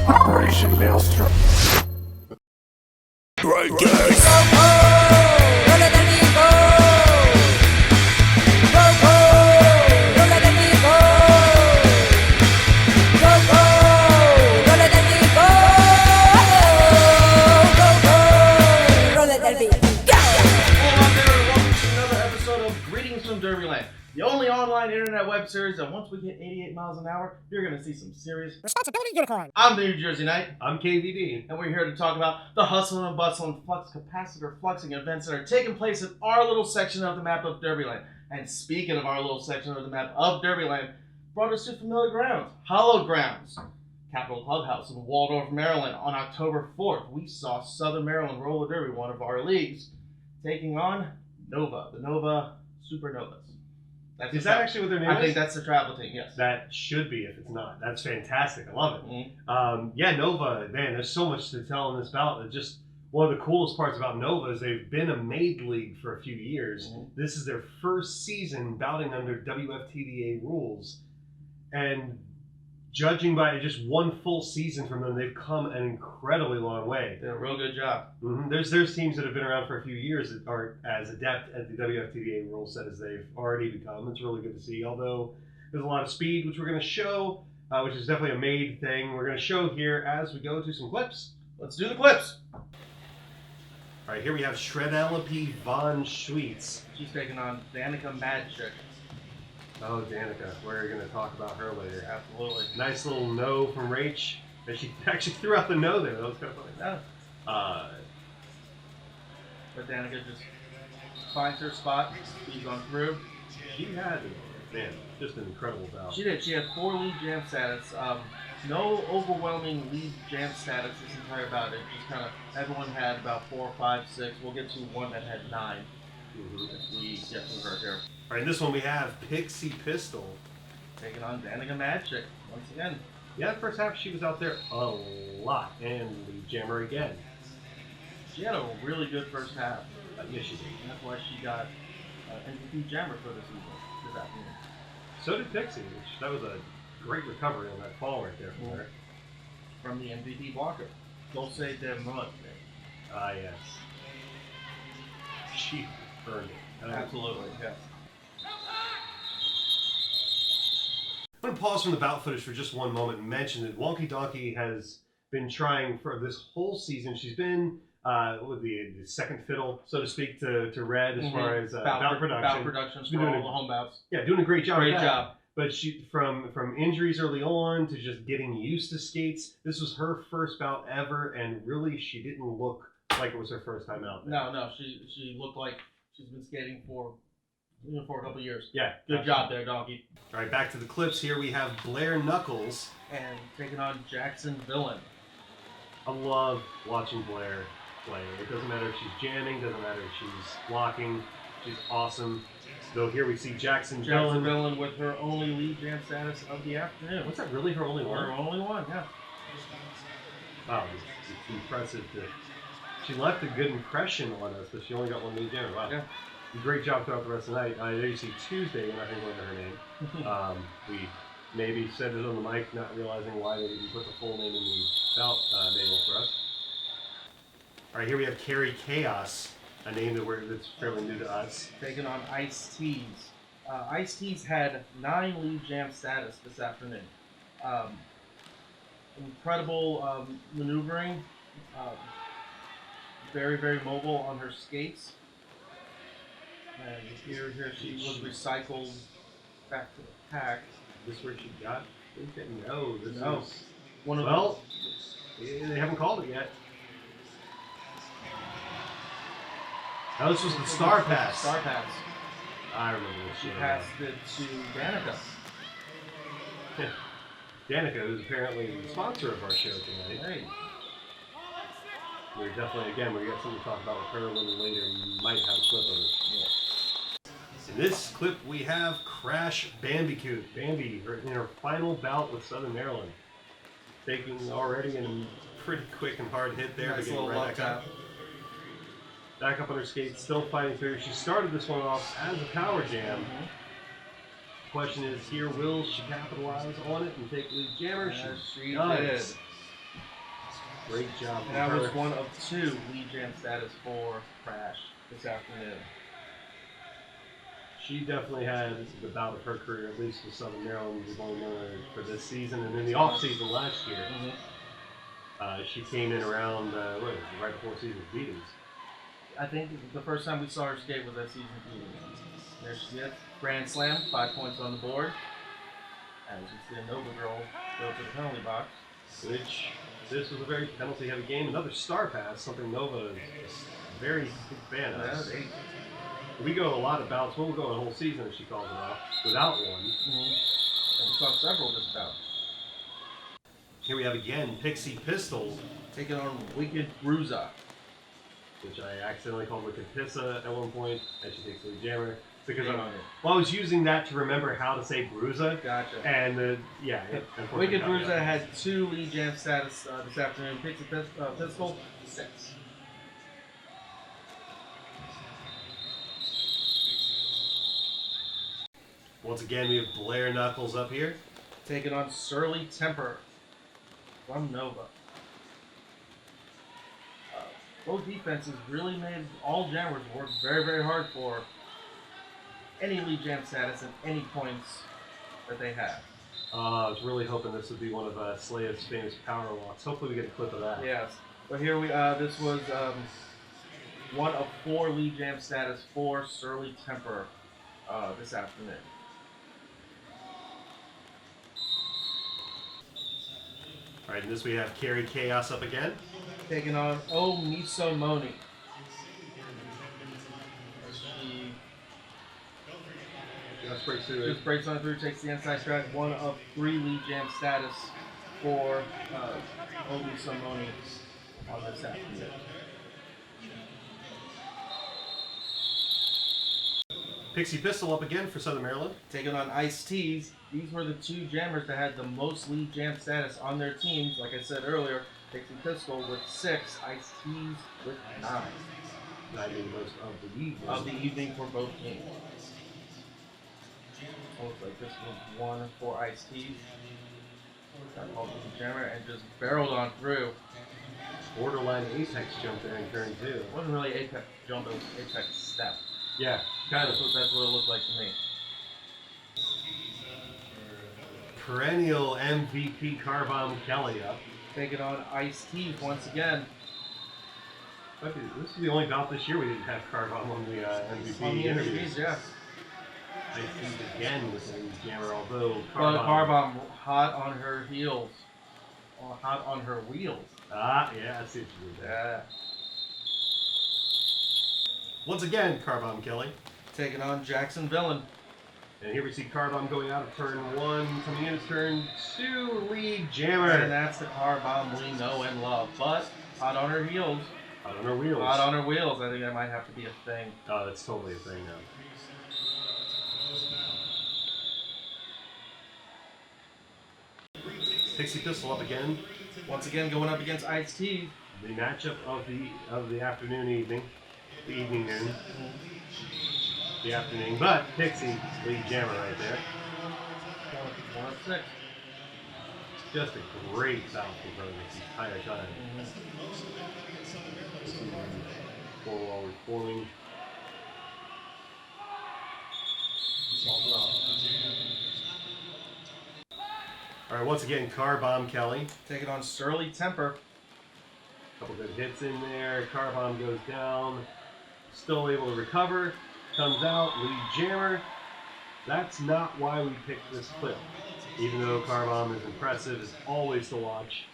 Operation Maelstrom. Right, guys. Derbyland, the only online internet web series that once we hit 88 miles an hour, you're going to see some serious responsibility unicorn. I'm the New Jersey Knight. I'm KVD. And we're here to talk about the hustle and bustle and flux capacitor fluxing events that are taking place in our little section of the map of Derbyland. And speaking of our little section of the map of Derbyland, brought us to familiar grounds, hallowed grounds. Capitol Clubhouse in Waldorf, Maryland. On October 4th, we saw Southern Maryland Roller Derby, one of our leagues, taking on Nova, the Nova Supernovas. Is that actually what their name is? I think that's the travel team, yes. That should be if it's not. That's fantastic. I love it. Mm-hmm. Yeah, Nova, man, there's so much to tell in this bout. Just one of the coolest parts about Nova is they've been a made league for a few years. Mm-hmm. This is their first season bouting under WFTDA rules. And judging by just one full season from them, they've come an incredibly long way. Did a real good job. Mm-hmm. There's teams that have been around for a few years that aren't as adept at the WFTDA rule set as they've already become. It's really good to see. Although there's a lot of speed, which we're going to show, which is definitely a made thing. We're going to show here as we go to some clips. Let's do the clips. All right, here we have Shredellape von Schweetz. She's taking on Danika MadChick. Oh, Danika. We're going to talk about her later. Absolutely. Nice little no from Rach. And she actually threw out the no there. That was kind of funny. Yeah. But Danika just finds her spot. She's on through. She had, man, just an incredible bout. She did. She had 4 lead jam status. No overwhelming lead jam status this entire bout. It just kind of, everyone had about 4, 5, 6. We'll get to one that had 9. If we get to her here. All right, in this one we have Pixie Pistol taking on Danika MadChick once again. Yeah, the first half she was out there a lot, and we jam her again. She had a really good first half. Yes, she did. And that's why she got MVP jammer for this season, this afternoon. So did Pixie, which that was a great recovery on that fall right there from her. From the MVP blocker, Dulce de Muerte. Ah, yes. She earned it. Absolutely, yes. I'm going to pause from the bout footage for just one moment and mention that Wonky Donkey has been trying for this whole season. She's been with the second fiddle, so to speak, to Red as far as bout production. Bout productions for all the home bouts. Yeah, doing a great job. Great job. But she, from injuries early on to just getting used to skates, this was her first bout ever, and really she didn't look like it was her first time out there. No, she looked like she's been skating for a couple years. Yeah. Good job there, Donkey. All right, back to the clips. Here we have Blair Knuckles. And taking on Jackson Villain. I love watching Blair play. It doesn't matter if she's jamming, doesn't matter if she's blocking. She's awesome. So here we see Jackson Villain with her only lead jam status of the afternoon. Was that really her only one? Her only one, yeah. Wow, it's impressive. She left a good impression on us, but she only got one lead jam. Wow. Yeah. Great job throughout the rest of the night. I know you see Tuesday, and I think under her name. We maybe said it on the mic, not realizing why they didn't put the full name in the bout manual for us. All right, here we have Carrie Chaos, a name that's fairly new to us. Taking on Ice Tees. Ice Tees had 9 lead jam status this afternoon. Incredible maneuvering. Very, very mobile on her skates. And here she was recycled back to the pack. Is this where she got? No, this no. is One of well. They haven't called it yet. Oh, this was the Star Pass. Star Pass. I remember this. She passed it to Danika. Danika, who's apparently the sponsor of our show tonight. Hey. We're definitely, again, we got something to talk about with her a little later. We might have a clip of it. Yeah. In this clip, we have Crash Bambicoot. Bambi in her final bout with Southern Maryland. Taking already a pretty quick and hard hit there. Nice to get little right back up on her skates, still fighting through. She started this one off as a power jam. The question is here, will she capitalize on it and take lead jammer? She does. Great job. And that was one of 2 lead jam status for Crash this afternoon. She definitely had the bout of her career, at least with Southern Maryland. We've only known her for this season. And in the off-season last year, she came in around, right before season beatings. I think the first time we saw her skate was that season beating. There she is. Grand slam, 5 points on the board. As you see a Nova girl go to the penalty box. Which, this was a very penalty-heavy game. Another star pass, something Nova is a very big fan of. We go a lot of bouts. We'll go a whole season if she calls it off without one. And we saw several this bout. Here we have again Pixie Pistol, Taking on Wicked Bruiser. which I accidentally called Wicked Pissa at one point, and she takes Lead Jammer. Because Hang on I was using that to remember how to say Bruiser. Gotcha. And Wicked Bruiser had 2 lead jam status this afternoon. Pixie Pistol, 6. Once again, we have Blair Knuckles up here. Taking on Surly Temper from Nova. Both defenses really made all jammers work very, very hard for any lead jam status and any points that they have. I was really hoping this would be one of Sleia's famous power walks. Hopefully we get a clip of that. Yes. But here we this was one of 4 lead jam status for Surly Temper this afternoon. All right, in this we have Carrie Chaos up again. Taking on Oh Miso Moni. She Just breaks through it. just breaks on through, takes the inside track. One of 3 lead jam status for Oh Miso Moni on this afternoon. Pixie Pistol up again for Southern Maryland. Taking on Ice Teas. These were the 2 jammers that had the most lead jam status on their teams. Like I said earlier, Pixie Pistol with 6, Ice Teas with 9. 9 being most of the evening. For both teams. Looks like this was 1 for Ice Teas. Got called the jammer and just barreled on through. Borderline Apex jump there in turn 2. It wasn't really Apex jump, it was Apex step. Yeah, kind of. That's what it looked like to me. Perennial MVP Carbomb Kelly up. Taking on Ice Teas once again. This is the only bout this year we didn't have Carbomb on the MVP On the interviews. interviews, yeah. I think again with the jammer, although But Carbomb hot on her heels. Or hot on her wheels. Ah, yeah, I see what you did there. Yeah. Once again, Carbomb Kelly. Taking on Jackson Villain. And here we see Carbomb going out of turn 1, coming in turn 2, lead jammer. And that's the Carbomb we know and love. But hot on her heels. Hot on her wheels. Hot on her wheels. I think that might have to be a thing. Oh, that's totally a thing now. Pixie Pistol up again. Once again, going up against Ice T. The matchup of the afternoon evening. The evening noon. The afternoon. But Pixie, lead jammer right there. 1 of 6. Just a great bout for her this entire time. Four while reforming. Alright, once again, Carbomb Kelly. Taking on Surly Temper. Couple good hits in there. Carbomb goes down. Still able to recover. Comes out. Lead jammer. That's not why we picked this clip. Even though Carbomb is impressive, it's always to watch.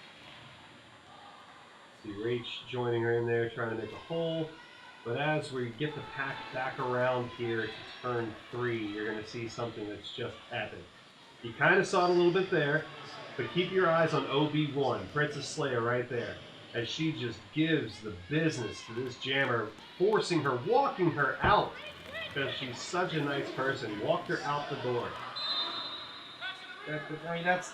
See Rach joining her in there, trying to make a hole. But as we get the pack back around here to turn 3, you're going to see something that's just epic. You kind of saw it a little bit there, but keep your eyes on OB1, Princess Sleia right there, as she just gives the business to this jammer, forcing her, walking her out, because she's such a nice person. Walked her out the door. I mean, that's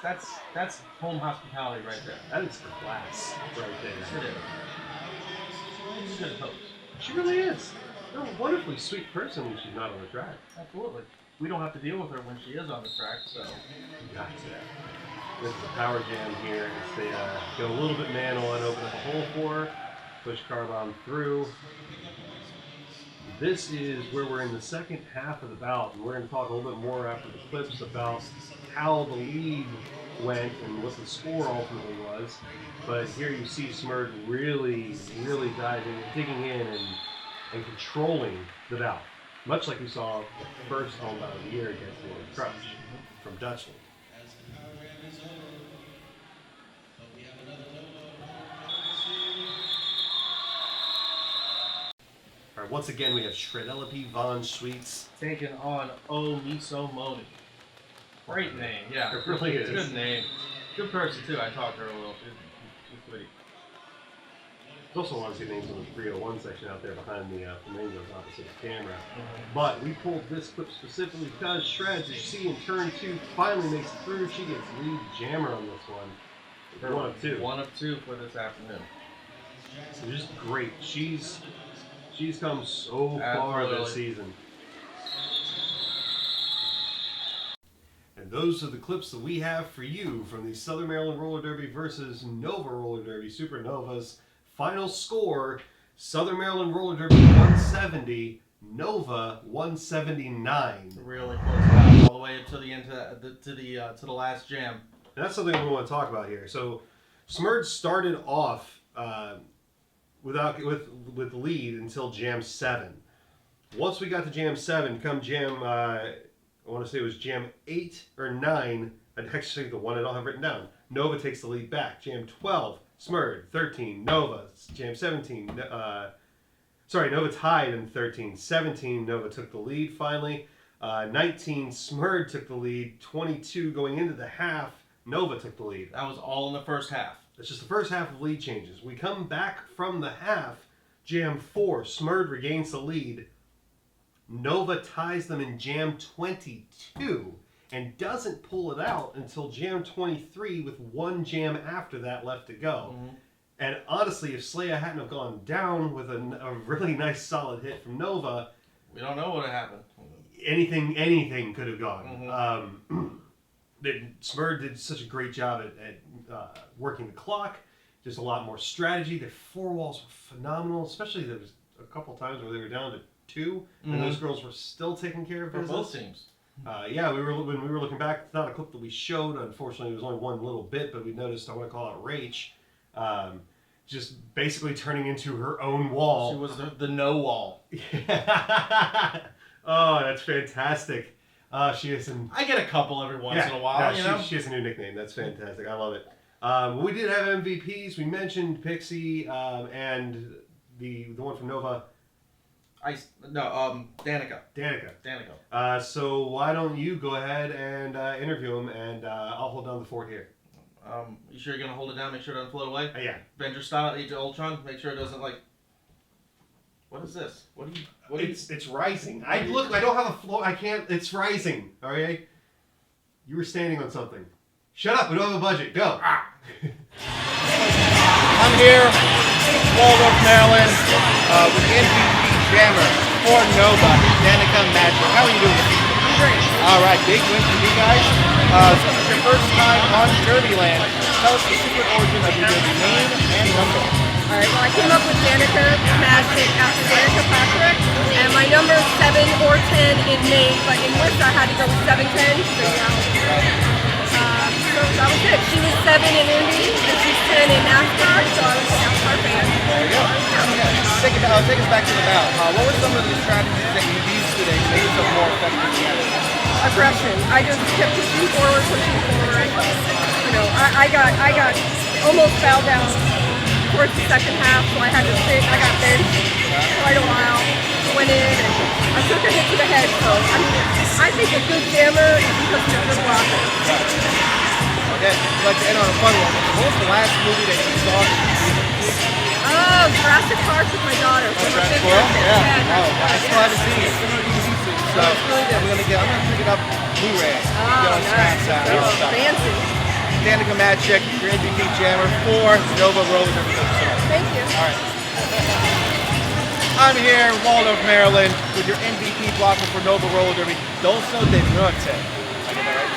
home hospitality right there. That is class right there. It is. She's a good host. She really is. You're a wonderfully sweet person when she's not on the track. Absolutely. We don't have to deal with her when she is on the track, so. Gotcha. This is a power jam here. They go a little bit manual and open up a hole for her. Push car bomb through. This is where we're in the second half of the bout, and we're going to talk a little bit more after the clips about how the lead went and what the score ultimately was. But here you see SMRD really digging in and controlling the bout, much like we saw the first home bout of the year against the Crush from Dutchland. All right, once again, we have Shredellape Von Sweets taking on Oh Miso Moni. Great name, yeah. It really is. Good name. Good person, too. I talked to her a little. She's witty. There's also a lot of good names in the 301 section out there behind the flamingos opposite the camera. But we pulled this clip specifically because Shreds, as you see in turn 2, finally makes it through. She gets lead jammer on this one. 1 of 2. 1 of 2 for this afternoon. So just great. She's come so far this season. And those are the clips that we have for you from the Southern Maryland Roller Derby versus Nova Roller Derby Supernovas. Final score, Southern Maryland Roller Derby 170, Nova 179. Really close battle all the way up to the end to the last jam. And that's something we want to talk about here. So SMRD started off with lead until Jam 7. Once we got to Jam 7, come Jam, I want to say it was Jam 8 or 9, I'd actually the one I don't have written down. Nova takes the lead back. Jam 12, SMRD, 13, Nova. Jam 17, Nova tied in 13. 17, Nova took the lead finally. 19, SMRD took the lead. 22, going into the half, Nova took the lead. That was all in the first half. That's just the first half of lead changes. We come back from the half, Jam 4, SMRD regains the lead. Nova ties them in Jam 22 and doesn't pull it out until Jam 23 with one jam after that left to go. Mm-hmm. And honestly, if Sleia hadn't have gone down with a really nice solid hit from Nova, we don't know what happened. Anything could have gone. Mm-hmm. SMRD did such a great job at working the clock. Just a lot more strategy. Their four walls were phenomenal, especially there was a couple times where they were down to 2, and those girls were still taking care of business. Both teams. Yeah, when we were looking back, it's not a clip that we showed. Unfortunately, it was only one little bit, but we noticed, I want to call out Rach, just basically turning into her own wall. She was the no wall. Oh, that's fantastic. She has some... I get a couple every once in a while, you know? She has a new nickname. That's fantastic. I love it. We did have MVPs. We mentioned Pixie and the one from Nova. Danika. So why don't you go ahead and interview him, and I'll hold down the fort here. You sure you're gonna hold it down? Make sure it doesn't float away. Yeah. Avenger style, Age of Ultron. Make sure it doesn't like. What is this? It's rising. I don't have a float. I can't. It's rising. All right. You were standing on something. Shut up. We don't have a budget. Go. I'm here, Waldorf, Maryland, with the MVP jammer for Nova, Danika, MadChick. How are you doing? Great. All right, big win for you guys. This is your first time on Derbyland. Tell us the secret origin of your Derby name and number. All right, well, I came up with Danika, MadChick after Danika Patrick, and my number is 7 or 10 in name, but in Worcester I had to go with 710. So that was it. She was 7 in Indy, and she's 10 in NASCAR, so I was a NASCAR fan. There you go. Take us back to the bout. What were some of the strategies that you used today to make yourself more effective? Aggression. I just kept pushing forward. You know, I got almost fell down towards the second half, so I had to sit. I got benched quite a while. Went in and I took a hit to the head. So I think a good jammer is because of a good blocker. Okay, I'd like to end on a fun one. What was the last movie that you saw? Oh, Jurassic Park with my daughter. Jurassic Park? Yeah. Oh, I still haven't seen it. So I'm gonna pick it up Blu-ray. Nice. Fancy. Danika, MadChick, your MVP jammer for Nova Roller Derby. Thank you. All right. I'm here, Waldorf, Maryland, with your MVP blocker for Nova Roller Derby, Dulce de Muerte. I get that right?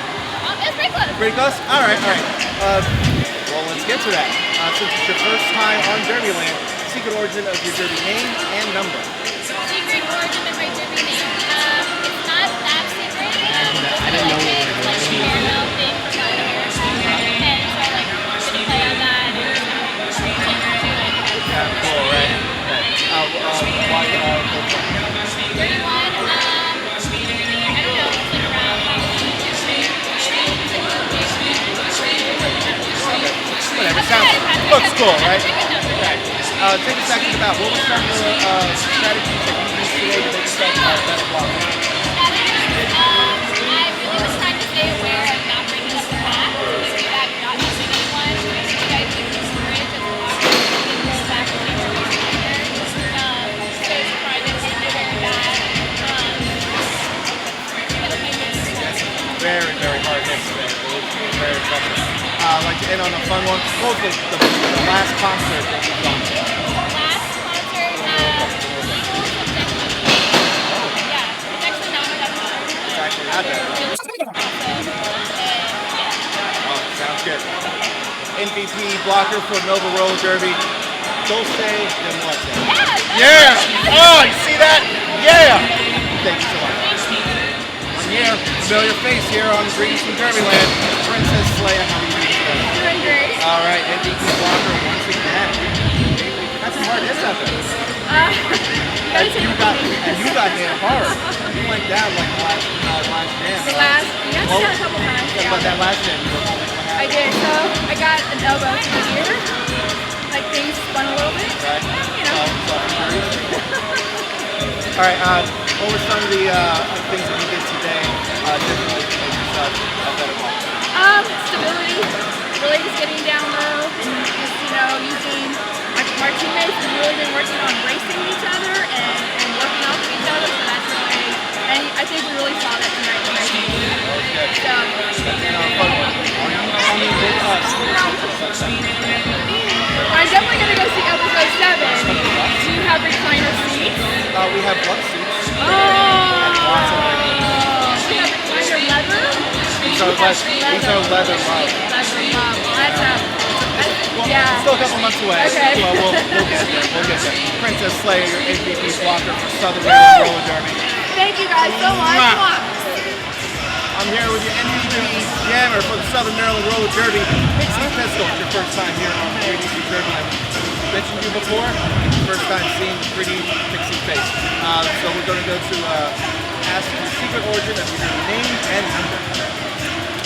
It's pretty close. Pretty close? All right. Well, let's get to that. Since it's your first time on Derbyland, secret origin of your Derby name and number. Secret origin of my Derby name. It's not that secret. I didn't know what it was. Caramel thing from my hair. And so I like didn't play on that and change it to it. Yeah, cool, right? Why, 31, I don't know, it's like around whatever, looks cool, right? Take a second about what was some of the strategies that you used today to make yourself better block? I really was trying to stay aware of not breaking up the path, so we do that, not missing anyone. You guys do the bridge and the walk, and then roll back and make sure you're there. So surprised it wasn't very bad. Very, very hard hits today. It was very tough. Like to end on a fun one. What was the last concert that you've gone to? Last concert, Eagles of Dixon. Yeah, it's actually not my concert. It's actually not that. Oh, sounds good. MVP blocker for Nova Roller Derby, Dulce de Muerte. Yeah! Oh, you see that? Yeah! Thank you so much. Here, familiar face here on Greetings from Derbyland, Princess Sleia. How are you doing today? Doing great. All right, MVP blocker once again. That's some hard hits out there. You got hit hard. You went down like the last jam. Yeah, a couple times. Yeah, but that last jam, I did. So I got an elbow to the ear. Like things spun a little bit. right? You know. All right, what were some of the things that you did today differently to make yourself a better blocker? Stability. Really just getting down low. Just, using my teammates have really been working on racing each other and working off of each other. So that's really, and I think we really saw that tonight in racing. So, I'm definitely going to go see episode 7. Do you have recliner seats? We have one seats. Oh! We have recliner leather? These are leather love. Yeah. Still a couple months away. Okay. Well, we'll get there. We'll get there. Princess Sleia, your MVP blocker for Southern Maryland Roller Derby. Thank you guys so much. I'm here with your MVP jammer for the Southern Maryland Roller Derby, Pixie Pistol. It's your first time here on the 3D Derbyland. I mentioned you before. It's your first time seeing the 3D Pixie face. So we're going to go to ask the secret origin of your name and number.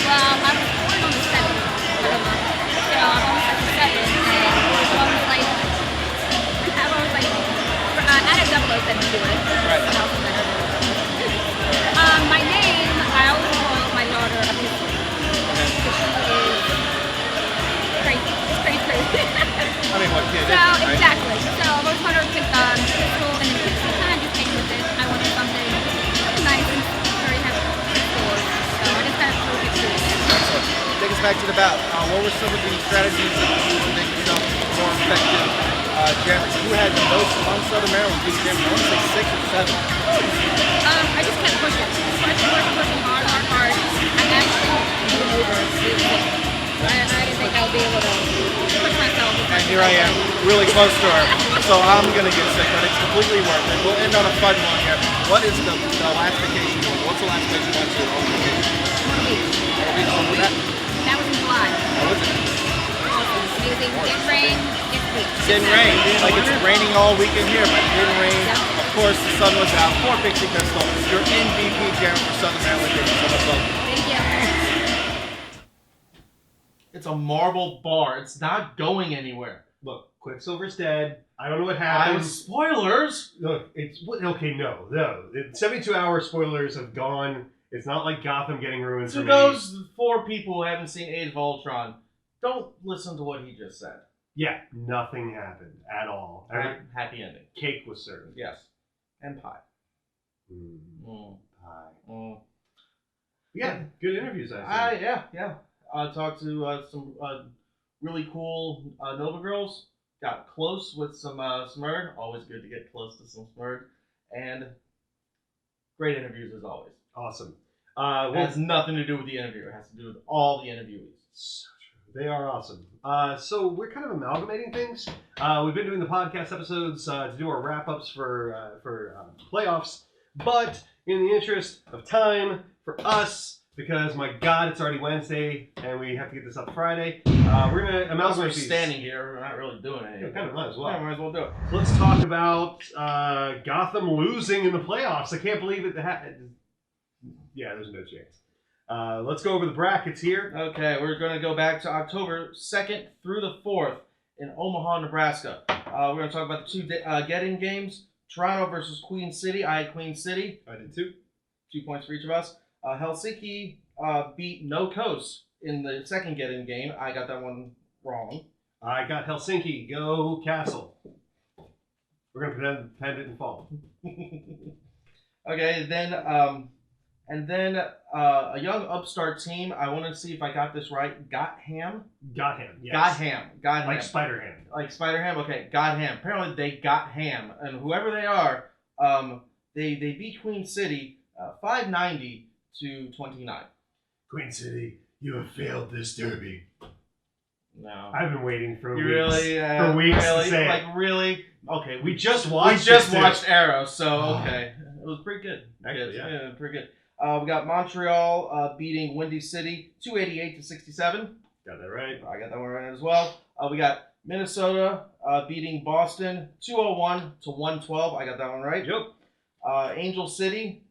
Well, I'm born on the 7th. So I'm almost like the 7th. And I've always like, added 007 to it. Right. My name, I always call my daughter a Pixie. She is crazy. It's crazy. I mean, what kid So, isn't, right? exactly. So I've always called her a pistol, and then Pixie kind of just came with it. I wanted something nice and very heavy stores. So I just kind of threw it to it. Take us back to the bout. What were some of the strategies that you used to make yourself more effective? Jammers, who had the most on Southern Maryland? Did you jam? I want to say 6 or 7. I just kept pushing. Pushing hard. I'm actually moving over to 6. And I didn't think I would be able to push myself. And here I am, really close to her. So I'm going to get sick, but it's completely worth it. We'll end on a fun one here. What is the last vacation you went? What's the last place you went to on vacation? What was that? That was in July. How was it? Awesome. Amazing. Didn't rain. Didn't rain. Like it's raining all weekend here, but it didn't rain. Of course, the sun was out. For Pixie Pistol, your MVP jammer for Southern Maryland. Thank you so much, love. Thank you. It's a marble bar. It's not going anywhere. Look, Quicksilver's dead. I don't know what happened. Spoilers. Look, it's okay. No. 72-hour spoilers have gone. It's not like Gotham getting ruined for To me. those 4 people who haven't seen Age of Ultron, don't listen to what he just said. Yeah, nothing happened at all. Happy ending. Cake was served. Yes. And pie. Pie. Yeah, good interviews. I think. Yeah. I talked to some really cool Nova girls. Got close with some SMRD. Always good to get close to some SMRD. And great interviews as always. Awesome. It has nothing to do with the interview. It has to do with all the interviewees. So true. They are awesome. So we're kind of amalgamating things. We've been doing the podcast episodes to do our wrap-ups for playoffs, but in the interest of time for us, because my God, it's already Wednesday and we have to get this up Friday, we're going to amalgamate We're these. standing here. We're not really doing anything. Yeah, kind of might as well. Yeah, might as well do it. So let's talk about Gotham losing in the playoffs. I can't believe it. Yeah, there's no chance. Let's go over the brackets here. Okay, we're going to go back to October 2nd through the 4th in Omaha, Nebraska. We're going to talk about the two get-in games. Toronto versus Queen City. I had Queen City. I did too. 2 points for each of us. Helsinki beat No Coast in the second get-in game. I got that one wrong. I got Helsinki. Go Castle. We're going to pretend it didn't fall. Okay, then a young upstart team. I want to see if I got this right. Gotham. Gotham, yes. Gotham. Like Spider-Ham. Like Spider-Ham? Okay, Gotham. Apparently they got ham. And whoever they are, they beat Queen City 590 to 29. Queen City, you have failed this derby. No. I've been waiting for You weeks. really? For weeks really? to say it. Like, really? Okay, We just watched Arrow, so okay. It was pretty good. Actually, yeah. Pretty good. We got Montreal beating Windy City 288 to 67. Got that right. I got that one right as well. We got Minnesota beating Boston 201 to 112. I got that one right. Yep. Angel City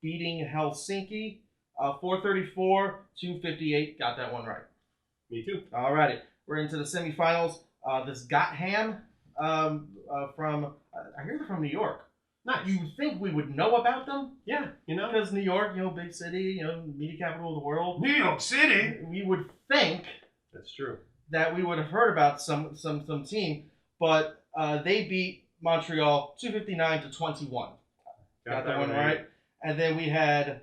beating Helsinki 434 to 58. Got that one right. Me too. Alrighty. We're into the semifinals. This Gotham from, I hear they're from New York. Nice. You think we would know about them? Yeah, you know. Because New York, big city, media capital of the world. New York City. We would think That's true. that we would have heard about some team, but they beat Montreal 259 to 21. Got that one right. And then we had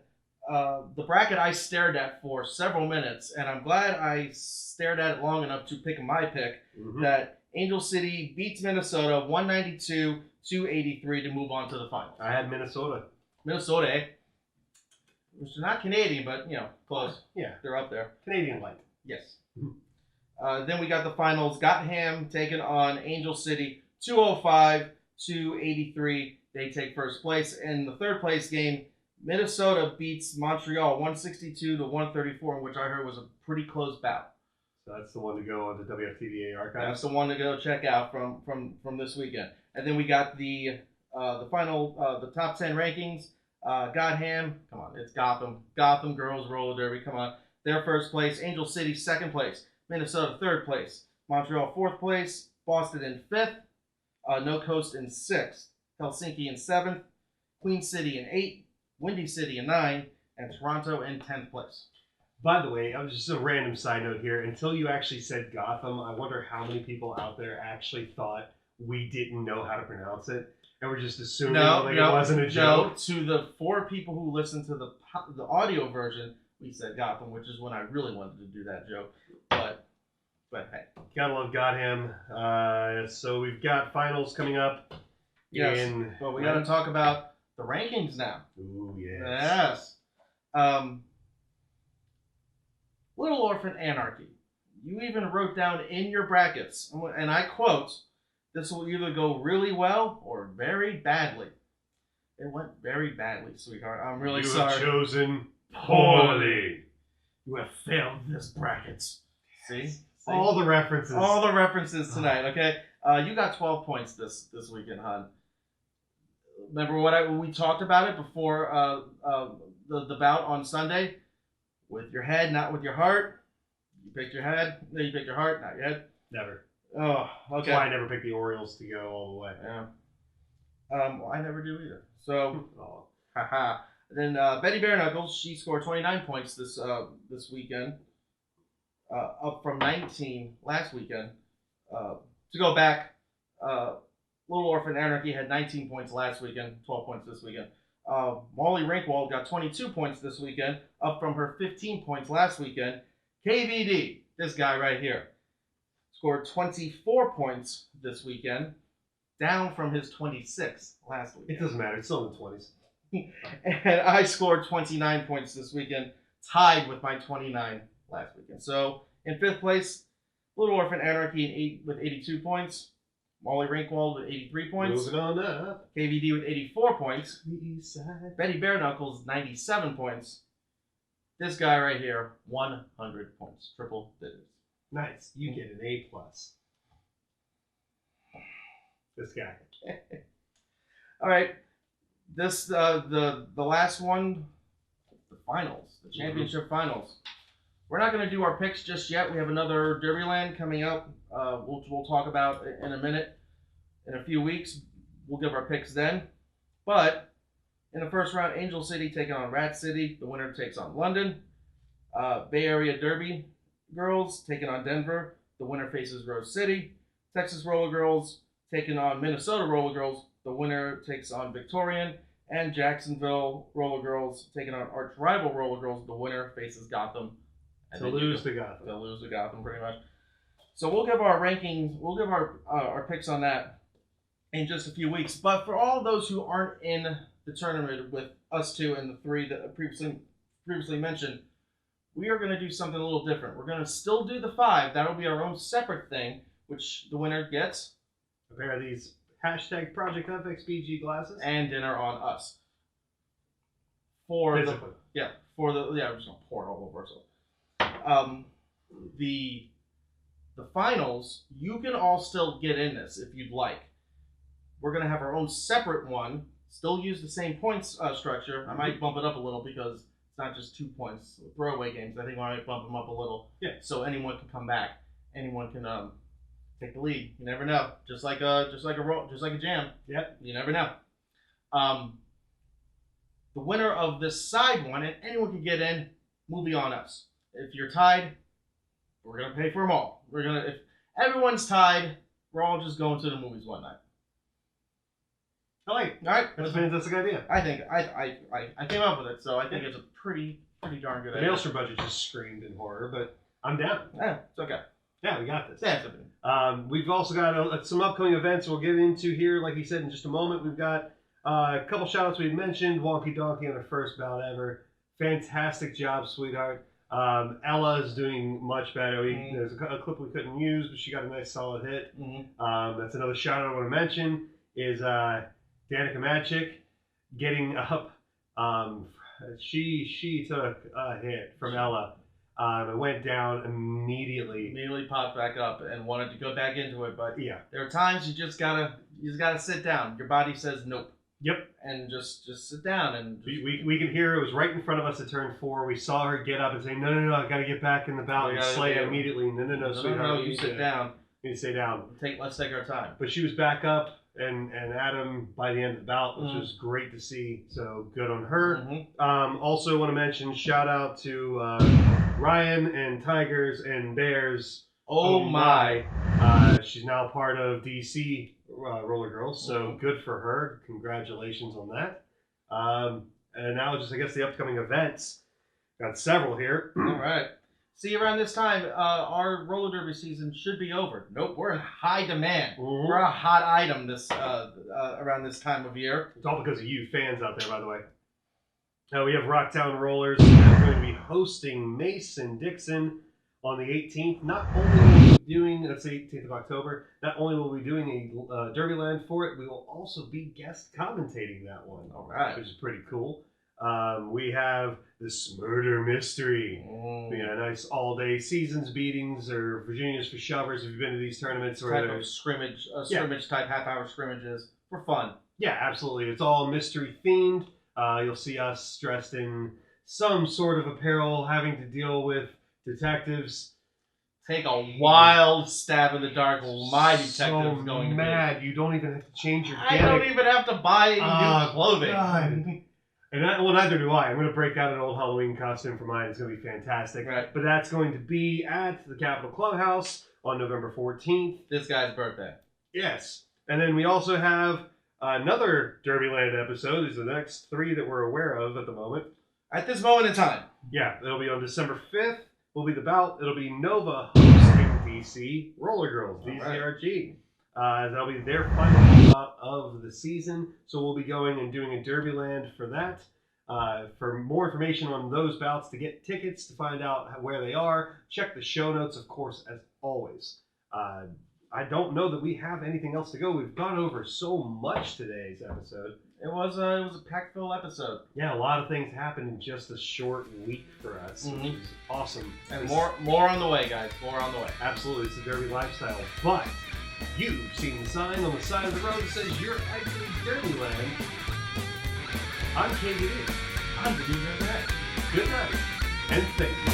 the bracket I stared at for several minutes, and I'm glad I stared at it long enough to pick my pick. Mm-hmm. That Angel City beats Minnesota 192 to 83 to move on to the finals. I had Minnesota. Minnesota, which is not Canadian, but close. Yeah. They're up there. Canadian light. Yes. Then we got the finals. Gotham taking on Angel City 205 to 83. They take first place. In the third place game, Minnesota beats Montreal 162 to 134, which I heard was a pretty close bout. So that's the one to go on the WFTDA archives. That's the one to go check out from this weekend. And then we got the final, the top 10 rankings. Gotham, come on, it's Gotham. Gotham Girls Roller Derby, come on. They're first place. Angel City, second place. Minnesota, third place. Montreal, fourth place. Boston in fifth. No Coast in sixth. Helsinki in seventh. Queen City in eighth. Windy City in ninth. And Toronto in 10th place. By the way, I was just a random side note here. Until you actually said Gotham, I wonder how many people out there actually thought we didn't know how to pronounce it, and we're just assuming it wasn't a joke. No, to the 4 people who listened to the audio version, we said Gotham, which is when I really wanted to do that joke. But hey, Gotta love Gotham. So we've got finals coming up. yes, but we got to talk about the rankings now. Ooh, yes. Yes. Little Orphan Anarchy. You even wrote down in your brackets, and I quote, "This will either go really well or very badly." It went very badly, sweetheart. I'm really sorry. You have chosen poorly. You have failed this bracket. See? All the references. All the references tonight, okay? You got 12 points this weekend, hon. Remember when we talked about it before the bout on Sunday? With your head, not with your heart. You picked your head. No, you picked your heart, not your head. Never. Oh, okay. That's why I never picked the Orioles to go all the way. Yeah. Well, I never do either. So, Oh. haha. Then Betty Bare Knuckles, she scored 29 points this weekend, up from 19 last weekend. To go back, Little Orphan Anarchy had 19 points last weekend, 12 points this weekend. Molly Rinkwald got 22 points this weekend, up from her 15 points last weekend. KVD, this guy right here, scored 24 points this weekend, down from his 26 last weekend. It doesn't matter. It's still in the 20s. And I scored 29 points this weekend, tied with my 29 last weekend. So in 5th place, Little Orphan Anarchy with 82 points. Molly Rinkwald with 83 points. Moving on up. KVD with 84 points. The east side. Betty Bare Knuckles, 97 points. This guy right here, 100 points. Triple digits. Nice. You get an A+. This guy. All right. This the last one, the finals, the championship finals. We're not going to do our picks just yet. We have another Derbyland coming up. We'll talk about in a minute. In a few weeks, we'll give our picks then. But in the first round, Angel City taking on Rat City. The winner takes on London. Bay Area Derby Girls taking on Denver. The winner faces Rose City. Texas Roller Girls taking on Minnesota Roller Girls. The winner takes on Victorian. And Jacksonville Roller Girls taking on arch rival Roller Girls. The winner faces Gotham. To lose to Gotham. To lose to Gotham, pretty much. So we'll give our rankings, we'll give our picks on that in just a few weeks. But for all those who aren't in the tournament with us two and the 3 that I previously mentioned, we are going to do something a little different. We're going to still do the 5. That'll be our own separate thing, which the winner gets a pair of these hashtag Project FXBG glasses. And dinner on us. I'm just going to pour it all over ourselves. The finals, you can all still get in this if you'd like. We're going to have our own separate one, still use the same points structure. I might bump it up a little because it's not just 2 points. Throwaway games, I think I might bump them up a little. Yeah. So anyone can come back. Anyone can take the lead. You never know. Just like a jam. Yep. You never know. The winner of this side one, and anyone can get in, movie on us. If you're tied, we're gonna pay for them all. If everyone's tied, we're all just going to the movies one night. I like it. All right, That's a fantastic idea. I think I came up with it, so I think it's a pretty darn good The idea. Maelstrom budget just screamed in horror, but I'm down. Yeah, it's okay. Yeah, we got this. Yeah, it's okay. We've also got some upcoming events we'll get into here, like he said, in just a moment. We've got a couple shout-outs we mentioned. Wonky Donkey on her first bout ever. Fantastic job, sweetheart. Ella is doing much better. There's a clip we couldn't use, but she got a nice solid hit. That's another shout-out I want to mention is Danika MadChick getting up. She took a hit from Ella. It went down immediately. Immediately popped back up and wanted to go back into it, but yeah, there are times you just gotta sit down. Your body says nope. Yep. And just sit down and we could hear it was right in front of us at turn 4. We saw her get up and say, no, I gotta get back in the bout. And Sleia immediately, no, sweetheart. No, you sit down. You need to stay down. Let's take our time. But she was back up and Adam by the end of the bout, which was great to see. So good on her. Also want to mention shout out to Ryan and Tigers and Bears. Oh my! She's now part of DC Rollergirls, so good for her. Congratulations on that. And now just I guess the upcoming events. Got several here. All right. See, around this time, our roller derby season should be over. Nope, we're in high demand. We're a hot item this around this time of year. It's all because of you fans out there, by the way. We have Rocktown Rollers. They're going to be hosting Mason Dixon on the 18th. Not only will we be doing, that's the 18th of October, not only will we be doing a Derbyland for it, we will also be guest commentating that one. All right. Which is pretty cool. We have the SMRDer Mystery. We got a nice all-day seasons beatings or Virginia's for shovers. If you've been to these tournaments where type there's of scrimmage type half-hour scrimmages for fun. Yeah, absolutely. It's all mystery themed. You'll see us dressed in some sort of apparel, having to deal with detectives. Take a wild stab in the dark. My detective is going to be mad. You don't even have to change your I don't even have to buy new clothing. God. Well, neither do I. I'm going to break out an old Halloween costume for mine. It's going to be fantastic. Right. But that's going to be at the Capitol Clubhouse on November 14th. This guy's birthday. Yes. And then we also have another Derbyland episode. These are the next 3 that we're aware of at the moment. At this moment in time. Yeah, it'll be on December 5th. Will be the bout. It'll be Nova hosting DC Rollergirls, DCRG. That'll be their final bout of the season. So we'll be going and doing a Derbyland for that. For more information on those bouts, to get tickets, to find out where they are, check the show notes, of course, as always. I don't know that we have anything else to go. We've gone over so much today's episode. It was a pack-filled episode. Yeah, a lot of things happened in just a short week for us, which is awesome. And more on the way, guys. More on the way. Absolutely, it's a Derby lifestyle. But you've seen the sign on the side of the road that says you're actually Derbyland. I'm KDD. I'm the DJ. Good night, and thank you.